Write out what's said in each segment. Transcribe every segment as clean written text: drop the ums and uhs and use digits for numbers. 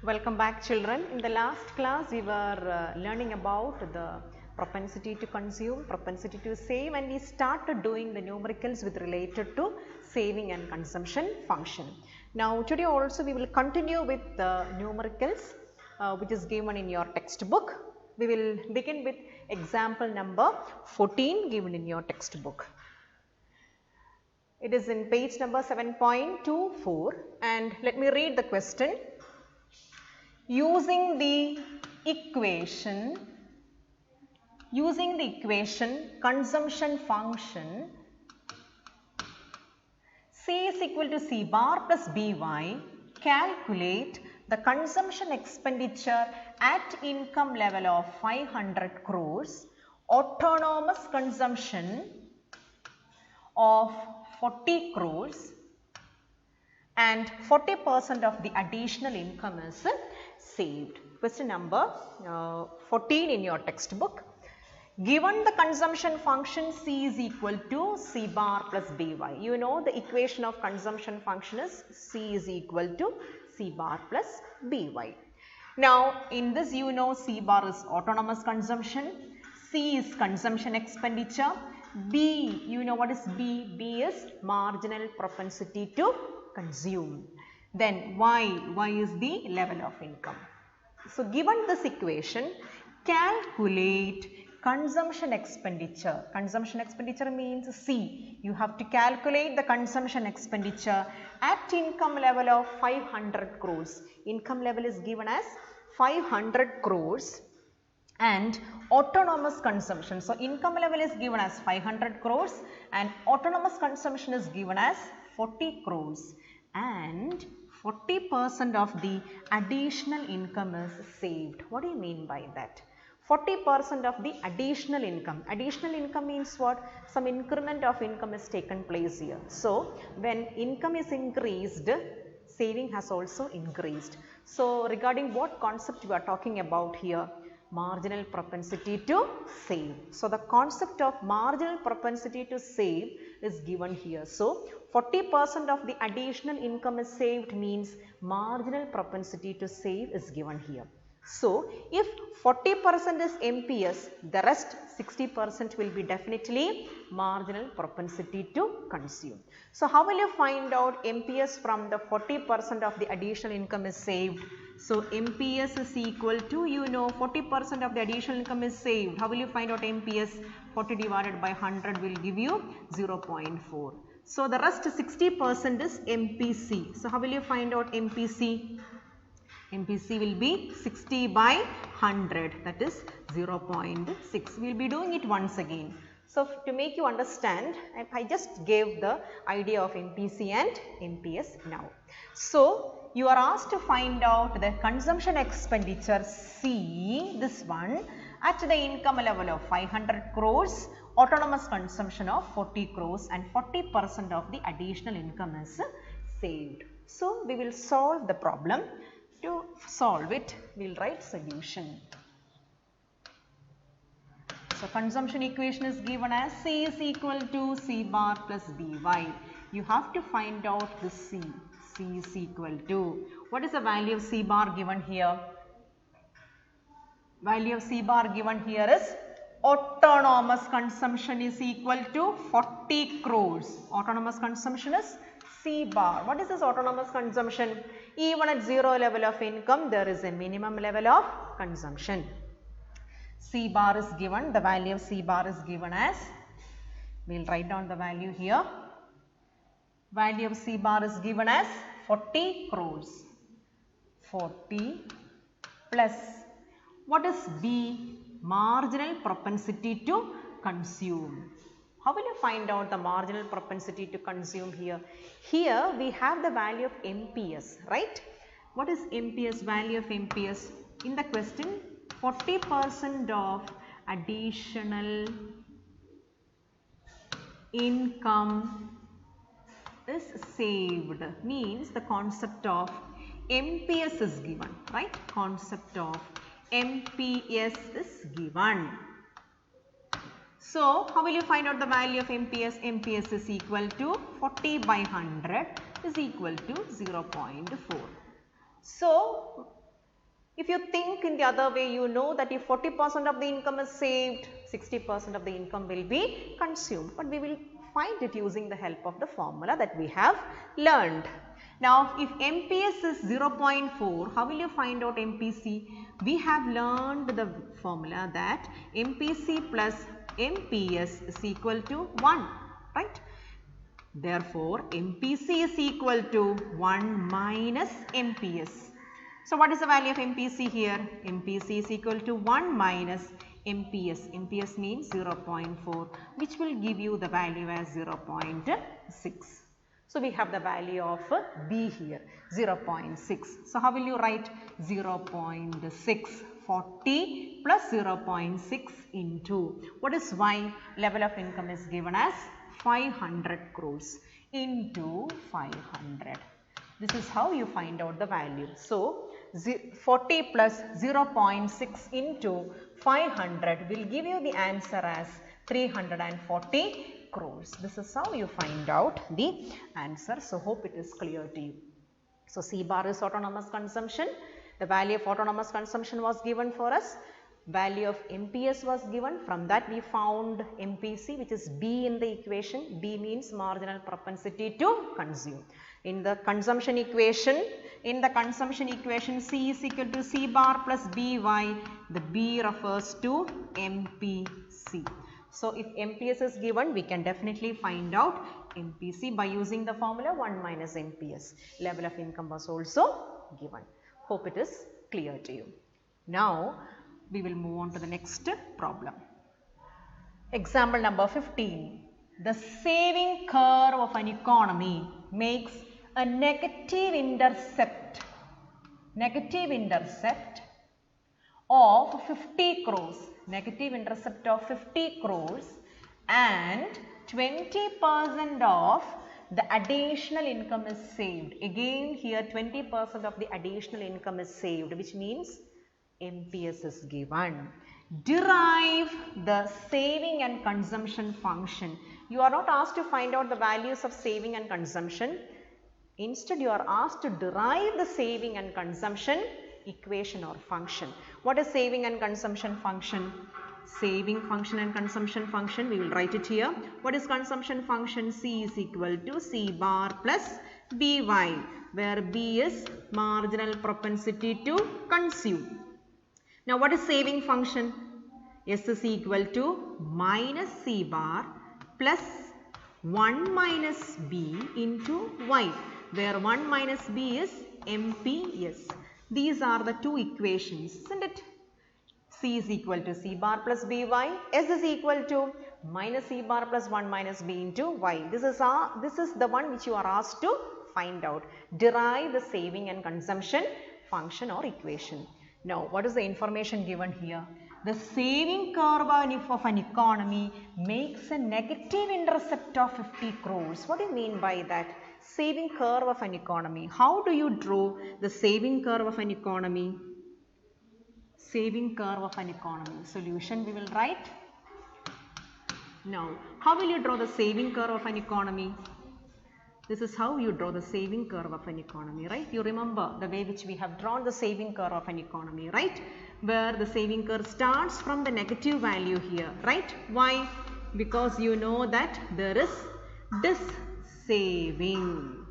Welcome back, children. In the last class we were learning about the propensity to consume, propensity to save, and we started doing the numericals with related to saving and consumption function. Now today also we will continue with the numericals which is given in your textbook. We will begin with example number 14 given in your textbook. It is in page number 7.24 and let me read the question. Using the equation consumption function C is equal to C bar plus By, calculate the consumption expenditure at income level of 500 crores, autonomous consumption of 40 crores and 40% of the additional income is saved. Question number 14 in your textbook. Given the consumption function C is equal to C bar plus By. You know the equation of consumption function is C is equal to C bar plus By. Now in this you know C bar is autonomous consumption, C is consumption expenditure, B, you know what is B? B is marginal propensity to consume. Then Y is the level of income. So given this equation, calculate consumption expenditure. Consumption expenditure means C. You have to calculate the consumption expenditure at income level of 500 crores. Income level is given as 500 crores and autonomous consumption. So income level is given as 500 crores and autonomous consumption is given as 40 crores and 40% of the additional income is saved. What do you mean by that? 40% of the additional income. Additional income means what? Some increment of income is taken place here. So when income is increased, saving has also increased. So regarding what concept we are talking about here? Marginal propensity to save. So the concept of marginal propensity to save is given here. So 40% of the additional income is saved means marginal propensity to save is given here. So if 40% is MPS, the rest 60% will be definitely marginal propensity to consume. So how will you find out MPS from the 40% of the additional income is saved? So MPS is equal to, you know, 40% of the additional income is saved. How will you find out MPS? 40 divided by 100 will give you 0.4. So the rest 60% is MPC. So how will you find out MPC? MPC will be 60 by 100, that is 0.6. We will be doing it once again. So to make you understand, I just gave the idea of MPC and MPS now. So you are asked to find out the consumption expenditure C, this one, at the income level of 500 crores, autonomous consumption of 40 crores and 40% of the additional income is saved. So we will solve the problem. To solve it, we will write solution. So consumption equation is given as C is equal to C bar plus By. You have to find out the C. C is equal to, what is the value of C bar given here? Value of C bar given here is autonomous consumption is equal to 40 crores. Autonomous consumption is C bar. What is this autonomous consumption? Even at zero level of income, there is a minimum level of consumption. C bar is given, the value of C bar is given as, we will write down the value here. Value of C bar is given as 40 crores. 40 plus, what is B? Marginal propensity to consume. How will you find out the marginal propensity to consume here? Here we have the value of MPS, right? What is MPS? Value of MPS? In the question, 40% of additional income is saved, means the concept of MPS is given, right? Concept of MPS is given. So how will you find out the value of MPS? MPS is equal to 40 by 100 is equal to 0.4. So If you think in the other way, you know that if 40% of the income is saved, 60% of the income will be consumed. But we will find it using the help of the formula that we have learned. Now, if MPS is 0.4, how will you find out MPC? We have learned the formula that MPC plus MPS is equal to 1, right? Therefore, MPC is equal to 1 minus MPS. So, what is the value of MPC here? MPC is equal to 1 minus MPS. MPS means 0.4, which will give you the value as 0.6. So, we have the value of B here, 0.6. So, how will you write 0.6? 40 plus 0.6 into, what is Y? Level of income is given as 500 crores into 500. This is how you find out the value. So, 40 plus 0.6 into 500 will give you the answer as 340 crores. This is how you find out the answer. So, hope it is clear to you. So, C bar is autonomous consumption. The value of autonomous consumption was given for us. Value of MPS was given. From that we found MPC, which is B in the equation. B means marginal propensity to consume. In the consumption equation, C is equal to C bar plus BY. The B refers to MPC. So, if MPS is given, we can definitely find out MPC by using the formula 1 minus MPS. Level of income was also given. Hope it is clear to you. Now, we will move on to the next problem. Example number 15. The saving curve of an economy makes a negative intercept of 50 crores. Negative intercept of 50 crores and 20% of the additional income is saved. Again here 20% of the additional income is saved, which means MPS is given. Derive the saving and consumption function. You are not asked to find out the values of saving and consumption. Instead, you are asked to derive the saving and consumption equation or function. What is saving and consumption function? Saving function and consumption function, we will write it here. What is consumption function? C is equal to C bar plus BY, where B is marginal propensity to consume. Now, what is saving function? S is equal to minus C bar plus 1 minus B into Y, where 1 minus B is MPS. These are the two equations, isn't it? C is equal to C bar plus BY, S is equal to minus C bar plus 1 minus B into Y. This is the one which you are asked to find out. Derive the saving and consumption function or equation. Now, what is the information given here? The saving curve of an economy makes a negative intercept of 50 crores. What do you mean by that? Saving curve of an economy. How do you draw the saving curve of an economy? Saving curve of an economy. Solution we will write. Now, how will you draw the saving curve of an economy? This is how you draw the saving curve of an economy, right? You remember the way which we have drawn the saving curve of an economy, right? Where the saving curve starts from the negative value here, right? Why? Because you know that there is this saving.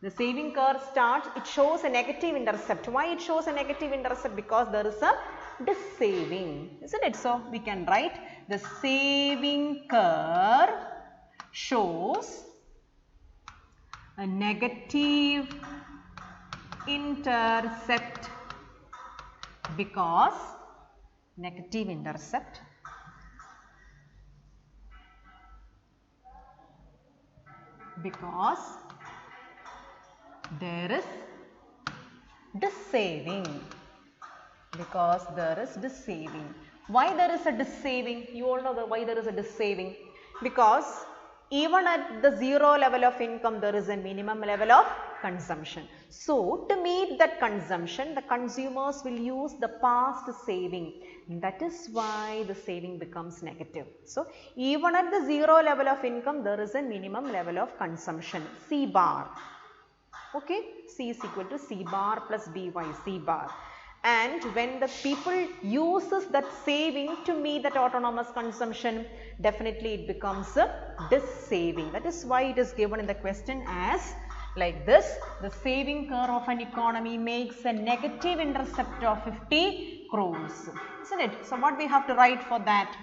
The saving curve starts, it shows a negative intercept. Why it shows a negative intercept? Because there is a dissaving, isn't it? So, we can write the saving curve shows a negative intercept because there is dissaving. Why there is a dissaving? You all know why there is a dissaving. Because even at the zero level of income, there is a minimum level of consumption. So, to meet that consumption, the consumers will use the past saving. That is why the saving becomes negative. So, even at the zero level of income, there is a minimum level of consumption, C bar. Okay, C is equal to C bar plus by, C bar. And when the people uses that saving to meet that autonomous consumption, definitely it becomes a dis-saving. That is why it is given in the question as like this. The saving curve of an economy makes a negative intercept of 50 crores. Isn't it? So what we have to write for that?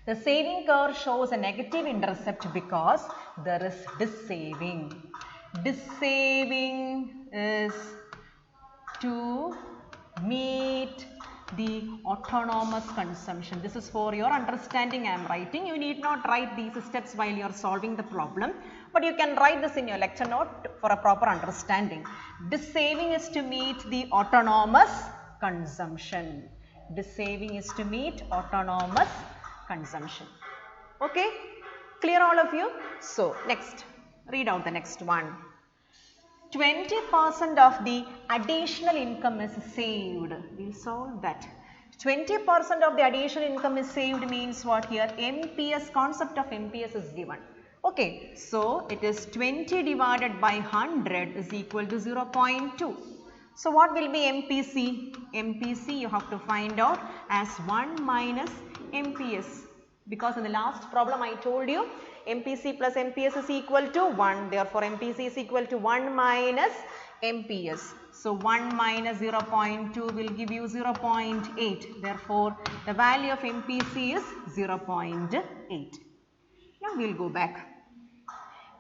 The saving curve shows a negative intercept because there is dis-saving. Dis-saving is to meet the autonomous consumption. This is for your understanding I am writing. You need not write these steps while you are solving the problem, but you can write this in your lecture note for a proper understanding. Dis-saving is to meet the autonomous consumption. Dis-saving is to meet autonomous consumption. Okay, clear all of you? So next, read out the next one. 20% of the additional income is saved. We will solve that. 20% of the additional income is saved means what here? MPS, concept of MPS is given. Okay, so it is 20 divided by 100 is equal to 0.2. So what will be MPC? MPC you have to find out as 1 minus MPS. Because in the last problem I told you MPC plus MPS is equal to 1. Therefore, MPC is equal to 1 minus MPS. So, 1 minus 0.2 will give you 0.8. Therefore, the value of MPC is 0.8. Now, we will go back.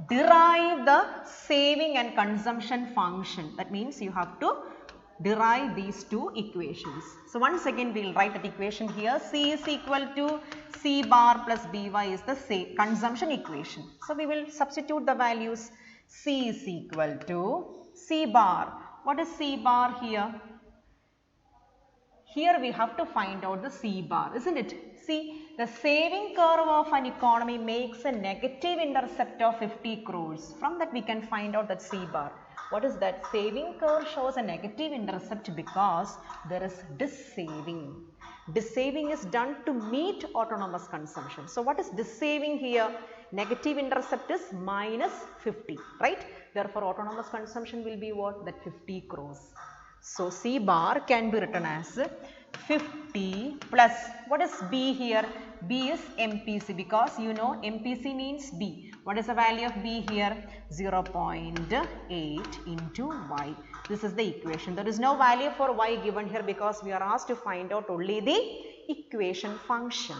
Derive the saving and consumption function. That means you have to derive these two equations. So, once again we will write that equation here. C is equal to C bar plus by is the consumption equation. So, we will substitute the values. C is equal to C bar. What is C bar here? Here we have to find out the C bar, isn't it? See, the saving curve of an economy makes a negative intercept of 50 crores. From that we can find out that C bar. What is that? Saving curve shows a negative intercept because there is dis-saving. Dis-saving is done to meet autonomous consumption. So, what is dis-saving here? Negative intercept is minus 50, right? Therefore, autonomous consumption will be what? That 50 crores. So, C bar can be written as 50 plus, what is B here? B is MPC because you know MPC means B. What is the value of B here? 0.8 into Y. This is the equation. There is no value for Y given here because we are asked to find out only the equation function.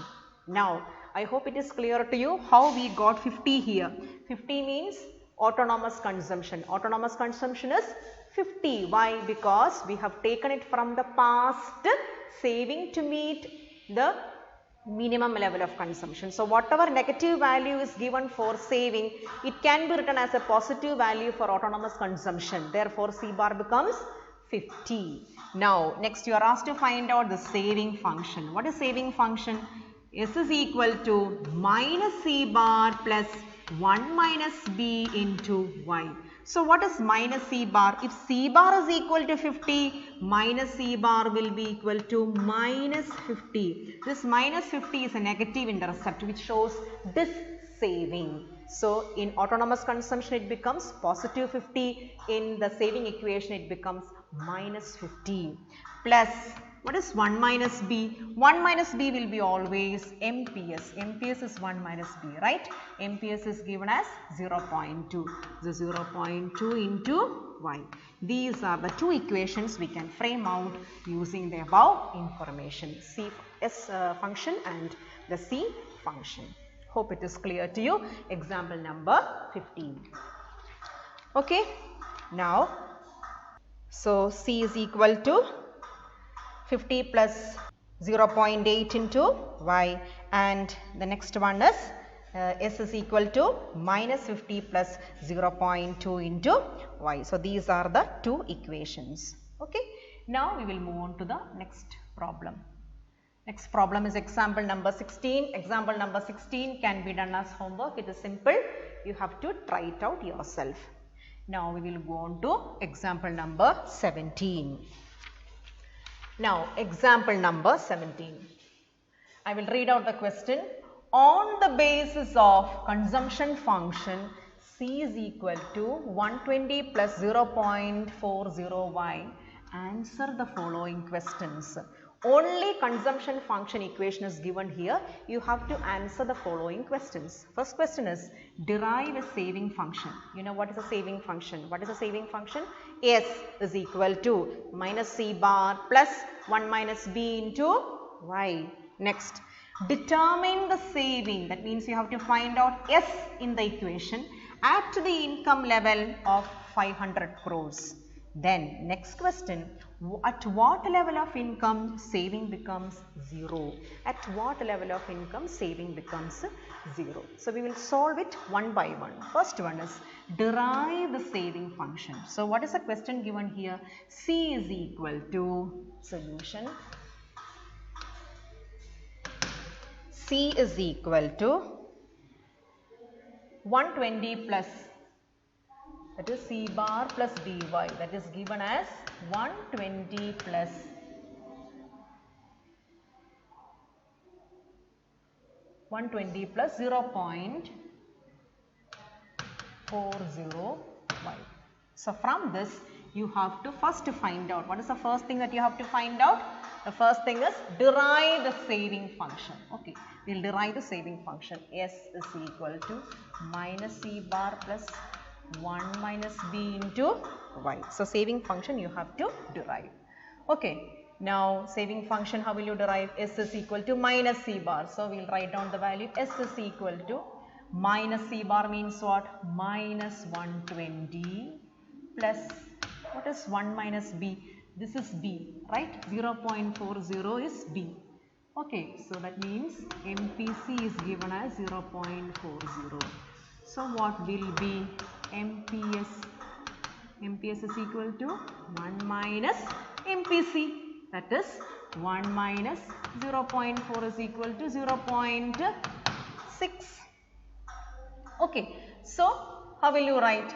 Now, I hope it is clear to you how we got 50 here. 50 means autonomous consumption. Autonomous consumption is 50. Why? Because we have taken it from the past saving to meet the minimum level of consumption. So, whatever negative value is given for saving, it can be written as a positive value for autonomous consumption. Therefore, C bar becomes 50. Now, next you are asked to find out the saving function. What is saving function? S is equal to minus C bar plus 1 minus B into Y. So, what is minus C bar? If C bar is equal to 50, minus C bar will be equal to minus 50. This minus 50 is a negative intercept which shows this saving. So, in autonomous consumption it becomes positive 50. In the saving equation it becomes minus 50 plus. What is 1 minus B? 1 minus B will be always MPS. MPS is 1 minus B, right? MPS is given as 0.2. So, 0.2 into Y. These are the two equations we can frame out using the above information. S function and the C function. Hope it is clear to you. Example number 15. Okay. Now, so C is equal to 50 plus 0.8 into Y, and the next one is S is equal to minus 50 plus 0.2 into Y. So, these are the two equations. Okay. Now, we will move on to the next problem. Next problem is example number 16. Example number 16 can be done as homework. It is simple. You have to try it out yourself. Now, we will go on to example number 17. Now, example number 17. I will read out the question. On the basis of consumption function, C is equal to 120 plus 0.40y. Answer the following questions. Only consumption function equation is given here. You have to answer the following questions. First question is, derive a saving function. You know what is a saving function? What is a saving function? S is equal to minus C bar plus 1 minus B into Y. Next, determine the saving. That means you have to find out S in the equation at the income level of 500 crores. Then next question, at what level of income saving becomes 0? At what level of income saving becomes 0? So we will solve it one by one. First one is derive the saving function. So what is the question given here? C is equal to solution. C is equal to 120 plus, that is C bar plus dy, that is given as 120 plus 0.40y. So from this you have to first find out, what is the first thing that you have to find out? The first thing is derive the saving function. Okay, we will derive the saving function. S is equal to minus C bar plus 1 minus B into Y. So saving function you have to derive. Okay, now saving function, how will you derive? S is equal to minus C bar. So we will write down the value. S is equal to minus C bar means what? Minus 120 plus, what is 1 minus B? This is B, right? 0.40 is B. Okay, so that means MPC is given as 0.40. So what will be MPS? MPS is equal to 1 minus MPC, that is 1 minus 0.4 is equal to 0.6. Okay, so how will you write?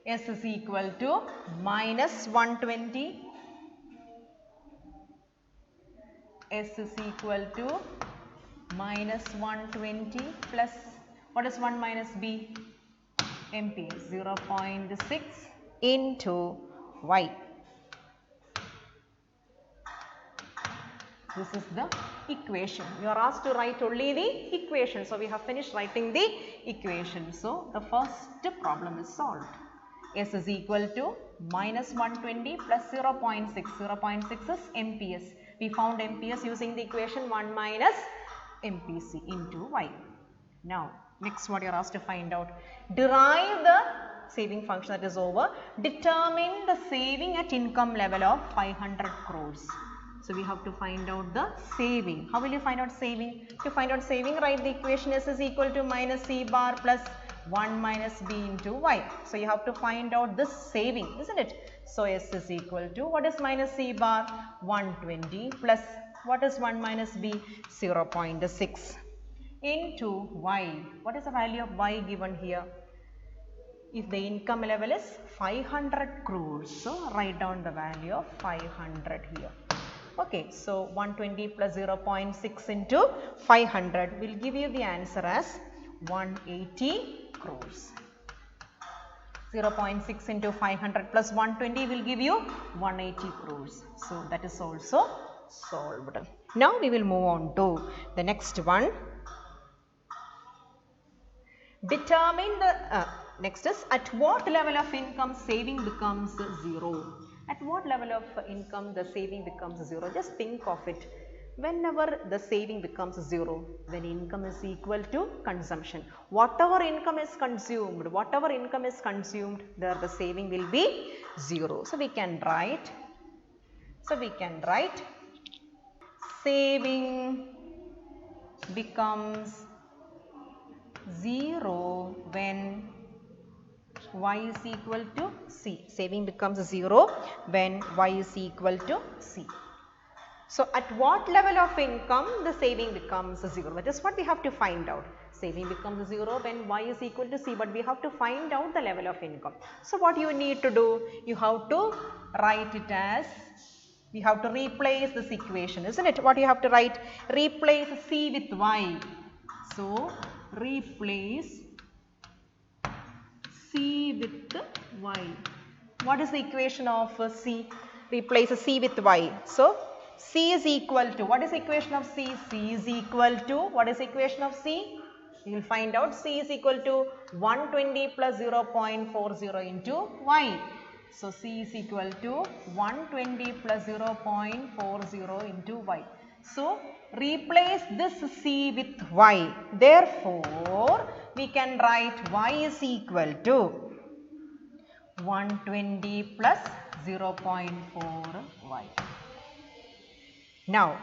S is equal to minus 120. S is equal to minus 120 plus, what is 1 minus B? MPS, 0.6 into Y. This is the equation. You are asked to write only the equation. So we have finished writing the equation. So the first problem is solved. S is equal to minus 120 plus 0.6. 0.6 is MPS. We found MPS using the equation 1 minus MPC into Y. Now, next what you are asked to find out. Derive the saving function, that is over. Determine the saving at income level of 500 crores. So we have to find out the saving. How will you find out saving? To find out saving, write the equation S is equal to minus C bar plus 1 minus B into Y. So you have to find out this saving, isn't it? So S is equal to, what is minus C bar? 120 plus, what is 1 minus B? 0.6 into Y. What is the value of Y given here? If the income level is 500 crores, so write down the value of 500 here. Okay, so 120 plus 0.6 into 500 will give you the answer as 180 crores. 0.6 into 500 plus 120 will give you 180 crores. So that is also solved. Now we will move on to the next one. Determine the next is, at what level of income saving becomes 0? At what level of income the saving becomes 0? Just think of it. Whenever the saving becomes 0, when income is equal to consumption. Whatever income is consumed, there the saving will be 0. So we can write, saving becomes 0 when Y is equal to C. Saving becomes 0 when Y is equal to C. So at what level of income the saving becomes 0? That is what we have to find out. Saving becomes 0 when Y is equal to C, but we have to find out the level of income. So what you need to do? You have to write it as, we have to replace this equation, isn't it? What you have to write? Replace C with Y. So replace C with Y. What is the equation of C? Replace C with Y. So, C is equal to, what is the equation of C? C is equal to, what is the equation of C? You will find out C is equal to 120 plus 0.40 into Y. So, C is equal to 120 plus 0.40 into Y. So, replace this C with Y. Therefore, we can write Y is equal to 120 plus 0.4 Y. Now,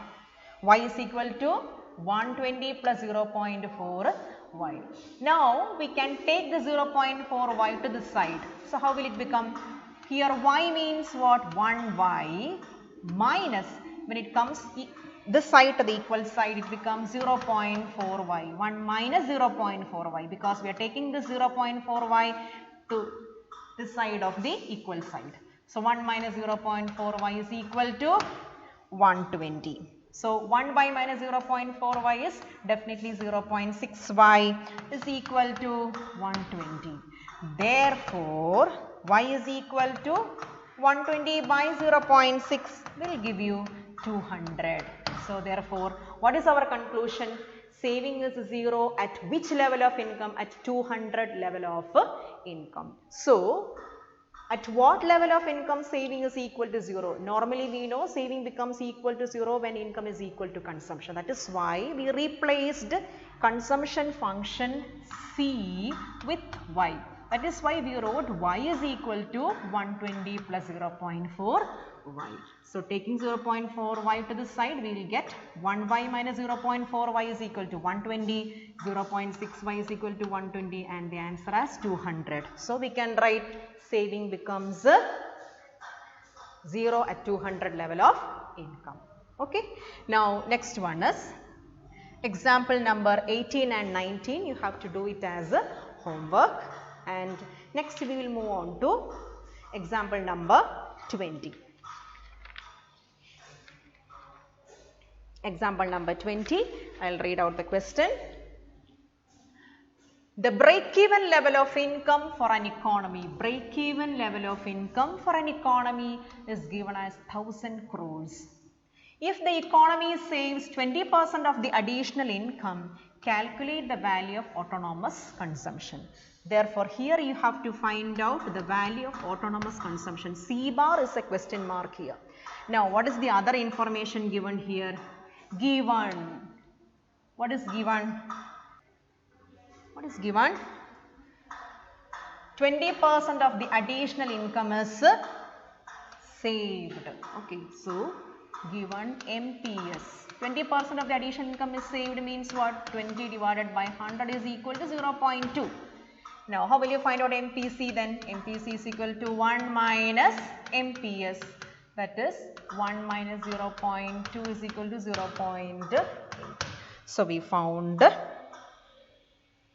Y is equal to 120 plus 0.4 Y. Now, we can take the 0.4 Y to the side. So, how will it become? Here Y means what? 1Y minus, when it comes this side to the equal side, it becomes 0.4Y. 1 minus 0.4Y, because we are taking this 0.4Y to this side of the equal side. So, 1 minus 0.4Y is equal to 120. So, 1y minus 0.4y is definitely 0.6y is equal to 120. Therefore, y is equal to 120 by 0.6 will give you 200. So, therefore, what is our conclusion? Saving is 0 at which level of income? At 200 level of income. So, at what level of income saving is equal to 0? Normally we know saving becomes equal to 0 when income is equal to consumption. That is why we replaced consumption function C with Y. That is why we wrote Y is equal to 120 plus 0.4 Y. So, taking 0.4 Y to the side, we will get 1Y minus 0.4 Y is equal to 120, 0.6 Y is equal to 120, and the answer as 200. So, we can write saving becomes 0 at 200 level of income. Okay. Now, next one is example number 18 and 19. You have to do it as a homework, and next we will move on to example number 20. Example number 20, I will read out the question. The break-even level of income for an economy, break-even level of income for an economy is given as 1000 crores. If the economy saves 20% of the additional income, calculate the value of autonomous consumption. Therefore, here you have to find out the value of autonomous consumption. C bar is a question mark here. Now, what is the other information given here? Given. What is given? What is given? 20% of the additional income is saved. Okay, so given MPS. 20% of the additional income is saved means what? 20 divided by 100 is equal to 0.2. Now, how will you find out MPC then? MPC is equal to 1 minus MPS. That is 1 minus 0.2 is equal to 0.8. So, we found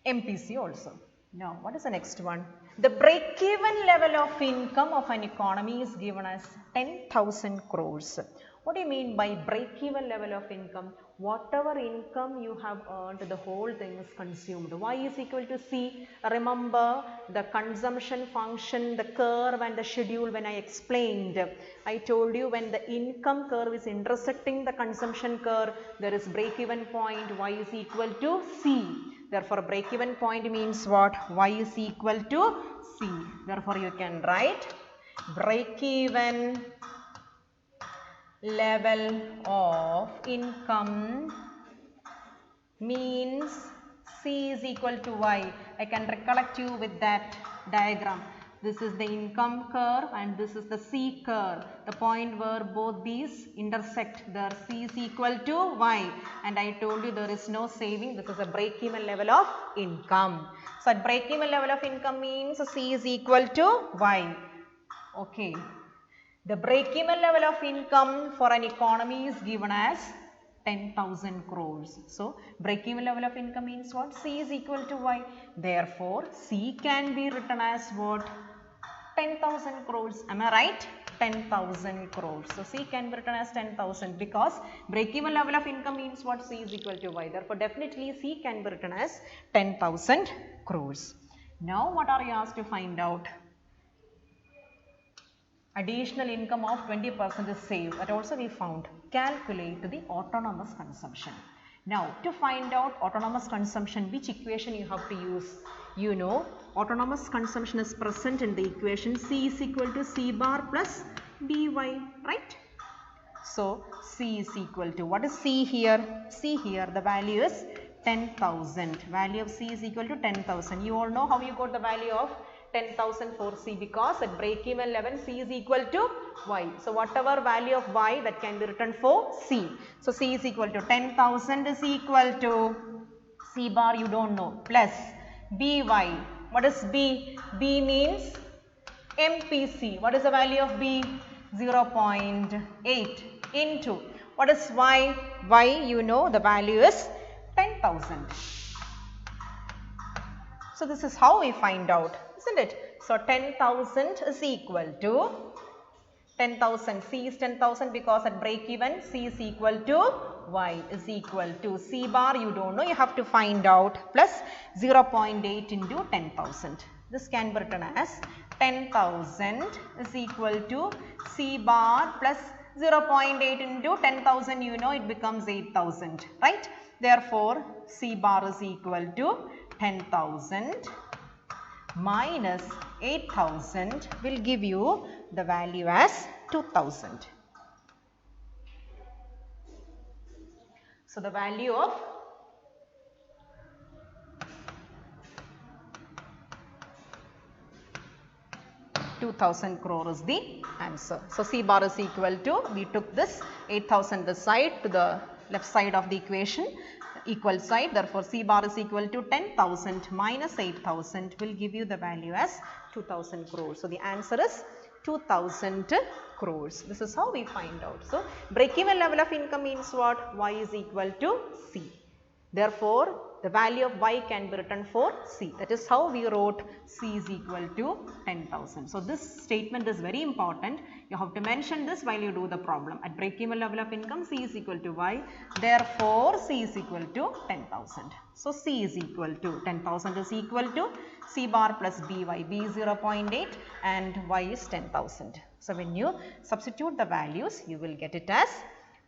MPC also. Now, what is the next one? The break-even level of income of an economy is given as 10,000 crores. What do you mean by break-even level of income? Whatever income you have earned, the whole thing is consumed. Y is equal to C. Remember the consumption function, the curve and the schedule when I explained. I told you when the income curve is intersecting the consumption curve, there is break-even point. Y is equal to C. Therefore, break-even point means what? Y is equal to C. Therefore, you can write break-even level of income means C is equal to Y. I can recollect you with that diagram. This is the income curve and this is the C curve. The point where both these intersect, there C is equal to Y, and I told you there is no saving. This is a break-even level of income. So, at break-even level of income means C is equal to Y. Okay. The break-even level of income for an economy is given as 10,000 crores. So, break-even level of income means what? C is equal to Y. Therefore, C can be written as what? 10,000 crores. Am I right? 10,000 crores. So, C can be written as 10,000 because break-even level of income means what? C is equal to Y. Therefore, definitely C can be written as 10,000 crores. Now what are you asked to find out? Additional income of 20% is saved. That also we found. Calculate the autonomous consumption. Now to find out autonomous consumption, which equation you have to use? You know autonomous consumption is present in the equation C is equal to C bar plus by, right? So C is equal to, what is C here? C here, the value is 10,000. Value of C is equal to 10,000. You all know how you got the value of 10,000 for C, because at break-even level C is equal to Y. So whatever value of Y, that can be written for C. So C is equal to 10,000 is equal to C bar, you don't know, plus by. What is B? B means MPC. What is the value of B? 0.8 into, what is Y? Y, you know the value is 10,000. So this is how we find out, isn't it? So 10,000 is equal to 10,000. C is 10,000 because at break even C is equal to Y is equal to C bar, you don't know, you have to find out, plus 0.8 into 10,000. This can be written as 10,000 is equal to C bar plus 0.8 into 10,000, you know, it becomes 8,000, right? Therefore, C bar is equal to 10,000 minus 8,000 will give you the value as 2,000. So the value of ₹2,000 crore is the answer. So C bar is equal to, we took this 8,000 this side to the left side of the equation, equal side, therefore C bar is equal to 10,000 minus 8,000 will give you the value as 2,000 crores. So the answer is 2,000 crores. This is how we find out. So break-even level of income means what? Y is equal to C. Therefore, the value of Y can be written for C. That is how we wrote C is equal to 10,000. So this statement is very important. You have to mention this while you do the problem. At break-even level of income, C is equal to Y. Therefore, C is equal to 10,000. So C is equal to 10,000 is equal to C bar plus by. B is 0.8 and Y is 10,000. So when you substitute the values, you will get it as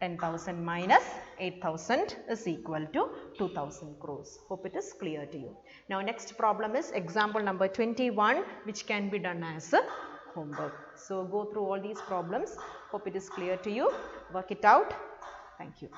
10,000 minus 8,000 is equal to 2,000 crores. Hope it is clear to you. Now next problem is example number 21, which can be done as a homework. So go through all these problems. Hope it is clear to you. Work it out. Thank you.